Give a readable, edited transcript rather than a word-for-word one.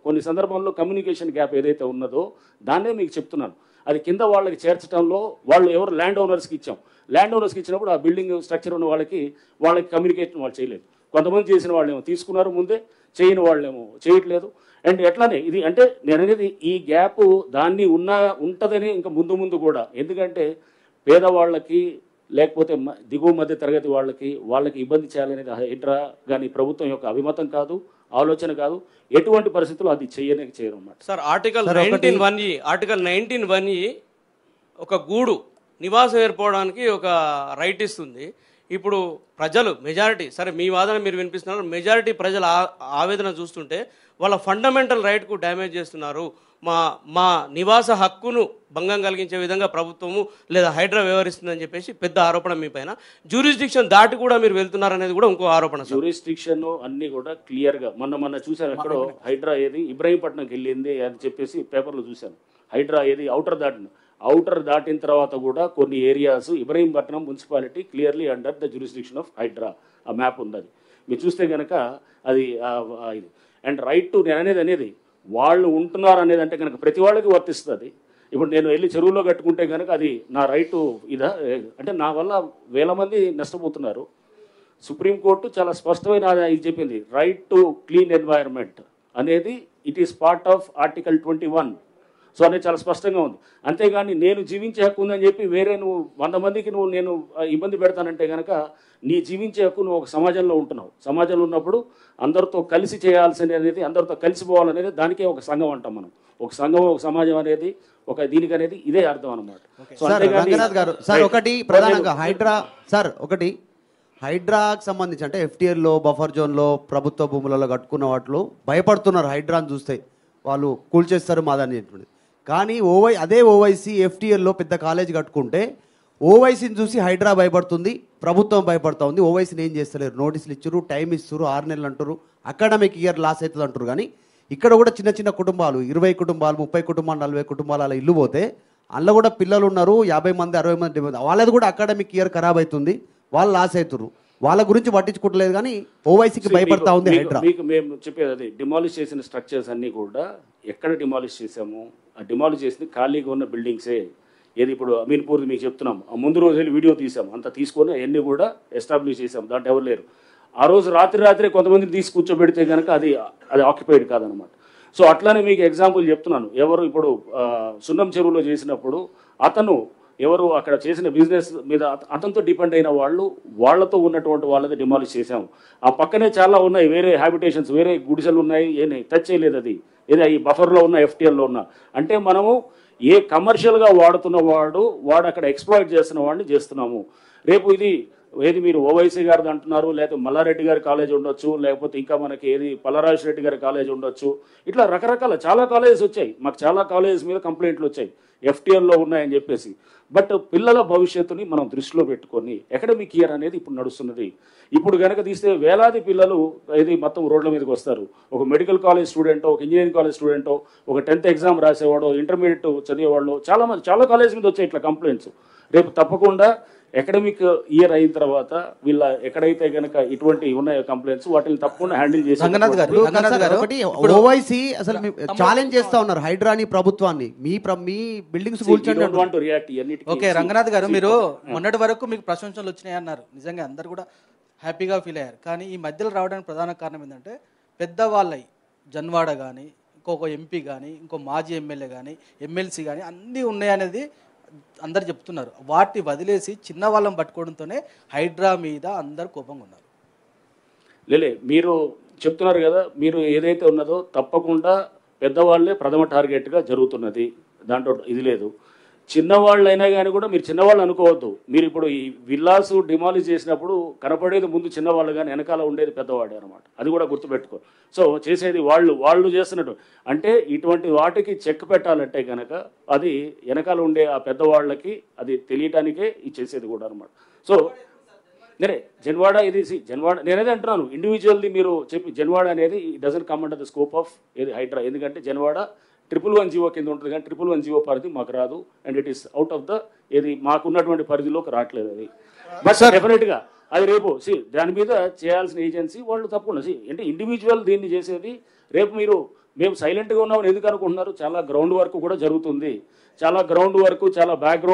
కొన్ని సందర్భాల్లో communication gap ఏదైతే ఉన్నదో దాన్నే మీకు చెప్తున్నాను. అది కింద వాళ్ళకి చేర్చడంలో వాళ్ళు ఎవరు ల్యాండ్ ఓనర్స్కి ఇచ్చాం. ల్యాండ్ ఓనర్స్కి ఇచ్చినప్పుడు ఆ బిల్డింగ్ స్ట్రక్చర్ ఉన్న వాళ్ళకి కమ్యూనికేషన్ వాళ్ళు చేయలేదు. కొంతమంది చేసిన వాళ్ళేమో తీసుకున్నారు ముందే, చేయని వాళ్ళేమో చేయట్లేదు. అండ్ ఎట్లానే ఇది అంటే నేను అనేది ఈ గ్యాప్ దాన్ని ఉంటుందని ఇంకా ముందు కూడా, ఎందుకంటే పేదవాళ్ళకి లేకపోతే దిగువ మధ్య తరగతి వాళ్ళకి ఇబ్బంది చేయాలనేది హైడ్రా కానీ ప్రభుత్వం యొక్క అభిమతం కాదు, ఆలోచన కాదు. ఎటువంటి పరిస్థితుల్లో అది చేయరు అన్నమాట. సార్ ఆర్టికల్ 19(1) ఒక గూడు నివాసం ఏర్పడడానికి ఒక రైట్ ఇస్తుంది. ఇప్పుడు ప్రజలు మెజారిటీ, సరే మీ వాదన మీరు వినిపిస్తున్నారు, మెజారిటీ ప్రజల ఆవేదన చూస్తుంటే వాళ్ళ ఫండమెంటల్ రైట్కు డ్యామేజ్ చేస్తున్నారు, మా నివాస హక్కును భంగం కలిగించే విధంగా ప్రభుత్వము లేదా హైడ్రా వ్యవహరిస్తుందని చెప్పేసి పెద్ద ఆరోపణ మీ పైన. జ్యూరిస్డిక్షన్ దాటి కూడా మీరు వెళ్తున్నారనేది కూడా ఇంకో ఆరోపణ. జ్యూరిస్డిక్షన్ అన్ని కూడా క్లియర్గా మొన్న చూశాను. ఎక్కడో హైడ్రా ఏది ఇబ్రహీంపట్నంకి వెళ్ళింది అని చెప్పేసి పేపర్లో చూశాను. హైడ్రా ఏది అవుటర్ దాటిన తర్వాత కూడా కొన్ని areas Ibrahimpatnam municipality clearly under the jurisdiction of Hydra. ఆ మ్యాప్ ఉంది, అది మీరు చూస్తే కనుక అది ఇది. అండ్ రైట్ టు నేను అనేది వాళ్ళు ఉంటున్నారు అనేది అంటే కనుక ప్రతి వాళ్ళకి వర్తిస్తుంది. ఇప్పుడు నేను వెళ్ళి చెరువులో కట్టుకుంటే కనుక అది నా రైటు అంటే నా వల్ల వేల మంది నష్టపోతున్నారు. సుప్రీంకోర్టు చాలా స్పష్టమైన ఇది చెప్పింది, రైట్ టు క్లీన్ ఎన్వైరన్మెంట్ అనేది it is part of article 21. So అనేది చాలా స్పష్టంగా ఉంది. అంతేగాని నేను జీవించే హక్కు ఉందని చెప్పి వేరే నువ్వు 100 మందికి నేను ఇబ్బంది పెడతానంటే కనుక నీ జీవించే హక్కు నువ్వు ఒక సమాజంలో ఉంటున్నావు. సమాజంలో ఉన్నప్పుడు అందరితో కలిసి చేయాల్సింది అనేది, అందరితో కలిసిపోవాలనేది దానికే ఒక సంఘం అంటాం మనం. ఒక సంఘం, ఒక సమాజం అనేది ఒక దీనికి అనేది ఇదే అర్థం అనమాట. ఒకటి ప్రధానంగా హైడ్రాకి సంబంధించి అంటే FTL బఫర్ జోన్లో ప్రభుత్వ భూములలో కట్టుకున్న వాటిలో భయపడుతున్నారు. హైడ్రాని చూస్తే వాళ్ళు కూల్చేస్తారు మాదని. కానీ అదే ఓవైసీ FTLలో పెద్ద కాలేజ్ కట్టుకుంటే ఓవైసీని చూసి హైడ్రా భయపడుతుంది, ప్రభుత్వం భయపడుతూ ఉంది. ఓవైసీని ఏం చేస్తలేరు, నోటీసులు ఇచ్చారు, టైం ఇస్తారు, 6 నెలలు అంటారు, అకాడమిక్ ఇయర్ లాస్ అవుతుంది అంటారు. కానీ ఇక్కడ కూడా చిన్న కుటుంబాలు 20 కుటుంబాలు 30 కుటుంబాలు 40 కుటుంబాలు అలా ఇల్లు పోతే అందులో కూడా పిల్లలు ఉన్నారు, 50 మంది 60 మంది వాళ్ళది కూడా అకాడమిక్ ఇయర్ ఖరాబ్ అవుతుంది, వాళ్ళు లాస్ అవుతారు. వాళ్ళ గురించి పట్టించుకోవట్లేదు. కానీ ఓవైసీకి భయపడతా ఉంది హైడ్రా. మీకు మేము చెప్పేది అది డిమాలిష్ చేసిన స్ట్రక్చర్స్ అన్నీ కూడా ఎక్కడ డిమాలిష్ చేసాము, ఆ డిమాలిష్ చేసింది ఖాళీగా ఉన్న బిల్డింగ్సే. ఏది ఇప్పుడు అమీన్పూర్ మీకు చెప్తున్నాం, ఆ ముందు రోజు వెళ్ళి వీడియో తీసాం, అంతా తీసుకొని అవన్నీ కూడా ఎస్టాబ్లిష్ చేసాం, దాంట్లో ఎవరు లేరు. ఆ రోజు రాత్రి కొంతమందిని తీసి కూర్చోబెడితే కనుక అది ఆక్యుపైడ్ కాదనమాట. సో అట్లానే మీకు ఎగ్జాంపుల్ చెప్తున్నాను. ఎవరు ఇప్పుడు సున్నం చెరువులో చేసినప్పుడు అతను ఎవరు అక్కడ చేసిన బిజినెస్ మీద అతనితో డిపెండ్ అయిన వాళ్ళతో ఉన్నటువంటి వాళ్ళది డిమాలిష్ చేసాము. ఆ పక్కనే చాలా ఉన్నాయి వేరే హ్యాబిటేషన్స్, వేరే గుడిసెలు ఉన్నాయి, టచ్ చేయలేదు. అది ఏది ఈ బఫర్లో ఉన్న FTLలో ఉన్న అంటే మనము ఏ కమర్షియల్గా వాడుతున్న వాడు అక్కడ ఎక్స్ప్లాయిట్ చేస్తున్న వాడిని చేస్తున్నాము. రేపు ఏది మీరు ఓవైసీ గారిది అంటున్నారు, లేకపోతే మల్లారెడ్డి గారి కాలేజ్ ఉండొచ్చు, లేకపోతే ఇంకా మనకి ఏది పల్లరాజు రెడ్డి గారి కాలేజ్ ఉండొచ్చు. ఇట్లా రకరకాల చాలా కాలేజెస్ వచ్చాయి. మాకు చాలా కాలేజెస్ మీద కంప్లైంట్లు వచ్చాయి FTLలో ఉన్నాయని చెప్పేసి. బట్ పిల్లల భవిష్యత్తుని మనం దృష్టిలో పెట్టుకొని అకాడమిక్ ఇయర్ అనేది ఇప్పుడు నడుస్తున్నది. ఇప్పుడు కనుక తీస్తే వేలాది పిల్లలు ఏది మొత్తం రోడ్ల మీదకి వస్తారు. ఒక మెడికల్ కాలేజ్ స్టూడెంటో, ఒక ఇంజనీరింగ్ కాలేజ్ స్టూడెంటో, ఒక 10th ఎగ్జామ్ రాసేవాడో, ఇంటర్మీడియట్ చదివేవాళ్ళు చాలా కాలేజ్ మీద వచ్చాయి ఇట్లా కంప్లైంట్స్. రేపు తప్పకుండా అకాడమిక్ ఇయర్ అయిన తర్వాత వీళ్ళ ఎక్కడైతే కనుక ఇటువంటి ఉన్నాయో కంప్లైంట్స్ వాటిని తప్పకుండా హ్యాండిల్ చేసి ఓవైసీ అసలు ఛాలెంజ్ చేస్తా ఉన్నారు హైడ్రాని ప్రభుత్వాన్ని. మీ బిల్డింగ్స్ ఓకే రంగనాథ్ గారు, మీరు మొన్నటి వరకు మీకు ప్రశంసలు వచ్చినాయి అన్నారు, నిజంగా అందరు కూడా హ్యాపీగా ఫీల్ అయ్యారు. కానీ ఈ మధ్యలో రావడానికి ప్రధాన కారణం ఏంటంటే పెద్దవాళ్ళై జన్వాడ కానీ, ఇంకొక MP కానీ, ఇంకో మాజీ ఎమ్మెల్యే కానీ, ఎమ్మెల్సీ కానీ అన్నీ ఉన్నాయనేది అందరు చెప్తున్నారు. వాటిని వదిలేసి చిన్న వాళ్ళని పట్టుకోవడంతోనే హైడ్రా మీద అందరు కోపంగా ఉన్నారు. మీరు చెప్తున్నారు కదా, మీరు ఏదైతే ఉన్నదో తప్పకుండా పెద్దవాళ్ళే ప్రథమ టార్గెట్గా జరుగుతున్నది, దాంట్లో ఇది లేదు. చిన్నవాళ్ళైనా కానీ కూడా మీరు చిన్నవాళ్ళు అనుకోవద్దు. మీరు ఇప్పుడు ఈ విల్లాసు డిమాలిష్ చేసినప్పుడు కనపడేది ముందు చిన్నవాళ్ళు, కానీ వెనకాల ఉండేది పెద్దవాడే అనమాట. అది కూడా గుర్తుపెట్టుకో. సో చేసేది వాళ్ళు చేస్తున్నట్టు అంటే ఇటువంటి వాటికి చెక్ పెట్టాలంటే కనుక అది వెనకాల ఉండే ఆ పెద్దవాళ్ళకి అది తెలియటానికే ఇది చేసేది కూడా అనమాట. సో జన్వాడ జన్వాడ నేనేది అంటున్నాను, ఇండివిజువల్ది మీరు చెప్పి జన్వాడ అనేది doesn't come under the scope of ఏది హైడ్రా. ఎందుకంటే జన్వాడ 111 జీవో కింద ఉంటుంది, కానీ 111 జీవో పరిధి మాకు రాదు. And it is out of the ఏది మాకున్నటువంటి పరిధిలోకి రావట్లేదు అది. బట్ డెఫినెట్గా అది రేపు దాని మీద చేయాల్సిన ఏజెన్సీ వాళ్ళు తప్పకుండా అంటే ఇండివిజువల్ దీన్ని చేసేది. రేపు మీరు మేము సైలెంట్గా ఉన్నామని ఎందుకు అనుకుంటున్నారు? చాలా గ్రౌండ్ వర్క్ కూడా జరుగుతుంది, చాలా గ్రౌండ్ వర్క్, చాలా బ్యాక్గ్రౌండ్